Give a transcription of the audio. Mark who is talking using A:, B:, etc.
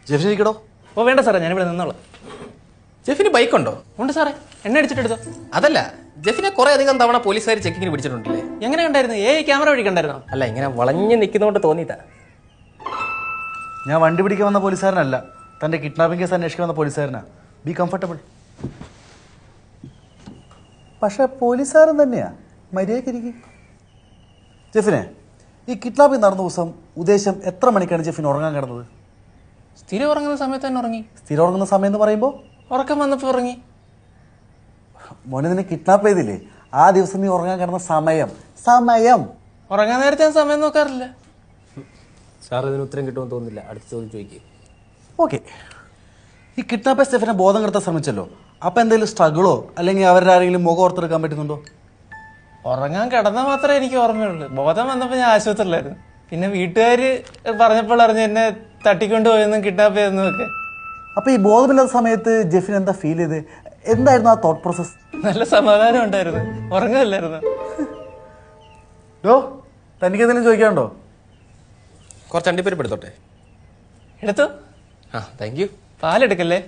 A: ജെഫിന് ഇരിക്കടോ.
B: ഓ വേണ്ട സാറേ, ഞാനിവിടെ നിന്നോളാം.
A: ജെഫിന് ബൈക്കുണ്ടോ?
B: ഉണ്ട് സാറേ, എണ്ണ അടിച്ചിട്ടെടുത്തോ.
A: അതല്ല, ജെഫിനെ കുറെ അധികം തവണ പോലീസുകാർ ചെക്കിങ്ങിന് പിടിച്ചിട്ടുണ്ടല്ലേ?
B: എങ്ങനെ കണ്ടായിരുന്നു? ക്യാമറ വഴി കണ്ടായിരുന്നോ?
A: അല്ല, ഇങ്ങനെ വളഞ്ഞു നിൽക്കുന്നതുകൊണ്ട് തോന്നിയിട്ടാ.
C: ഞാൻ വണ്ടി പിടിക്കാൻ വന്ന പോലീസുകാരനല്ല, തൻ്റെ കിഡ്നാപ്പിംഗ് കേസ് അന്വേഷിക്കാൻ വന്ന പോലീസുകാരനാ. Be comfortable. പക്ഷെ പോലീസുകാരൻ തന്നെയാ, മര്യാദയ്ക്കിരിക്കും. ജെഫിനെ, ഈ കിഡ്നാപ്പിംഗ് നടന്ന ദിവസം ഉദ്ദേശം എത്ര മണിക്കാണ് ജെഫിന് ഉറങ്ങാൻ കിടന്നത്?
B: സ്ഥിരം ഉറങ്ങുന്ന സമയത്ത് തന്നെ ഉറങ്ങി.
C: സ്ഥിരം ഉറങ്ങുന്ന സമയം എന്ന് പറയുമ്പോൾ
B: ഉറക്കം വന്നപ്പോൾ ഉറങ്ങി.
C: മോനെ, നിന്നെ കിഡ്നാപ്പ് ചെയ്തില്ലേ, ആ ദിവസം നീ ഉറങ്ങാൻ കിടന്ന സമയം
B: ഉറങ്ങാൻ നേരത്തെ ഞാൻ സമയം നോക്കാറില്ല.
A: സാർ ഇതിന് ഉത്തരം കിട്ടുമെന്ന് തോന്നുന്നില്ല. അടുത്ത ചോദ്യം ചോദിക്കുക.
C: ഓക്കെ. ഈ കിഡ്നാപ്പ് സ്റ്റെഫിനെ ബോധം കെടുത്താൻ ശ്രമിച്ചല്ലോ, അപ്പം എന്തെങ്കിലും സ്ട്രഗിളോ അല്ലെങ്കിൽ അവരുടെ ആരെങ്കിലും മുഖം ഓർത്തെടുക്കാൻ പറ്റുന്നുണ്ടോ?
B: ഉറങ്ങാൻ കിടന്നാൽ മാത്രമേ എനിക്ക് ഓർമ്മയുള്ളൂ. ബോധം വന്നപ്പോൾ ഞാൻ ആശുപത്രിയിലായിരുന്നു. പിന്നെ വീട്ടുകാർ പറഞ്ഞപ്പോൾ അറിഞ്ഞ് എന്നെ തട്ടിക്കൊണ്ട് പോയെന്നും കിഡ്നാപ്പ് ചെയ്തെന്നും ഒക്കെ.
C: അപ്പോൾ ഈ ബോധമില്ലാത്ത സമയത്ത് ജെഫിൻ എന്താ ഫീൽ ചെയ്ത്? എന്തായിരുന്നു ആ തോട്ട് പ്രോസസ്?
B: നല്ല സമാധാനം ഉണ്ടായിരുന്നു, ഉറങ്ങല്ലായിരുന്നു.
C: തനിക്ക് എന്തെങ്കിലും ചോദിക്കാനുണ്ടോ?
A: കുറച്ച് അണ്ടിപ്പരിപ്പ് എടുത്തോട്ടെ?
B: എടുത്തോ.
A: Thank you.
B: പാലെടുക്കല്ലേ?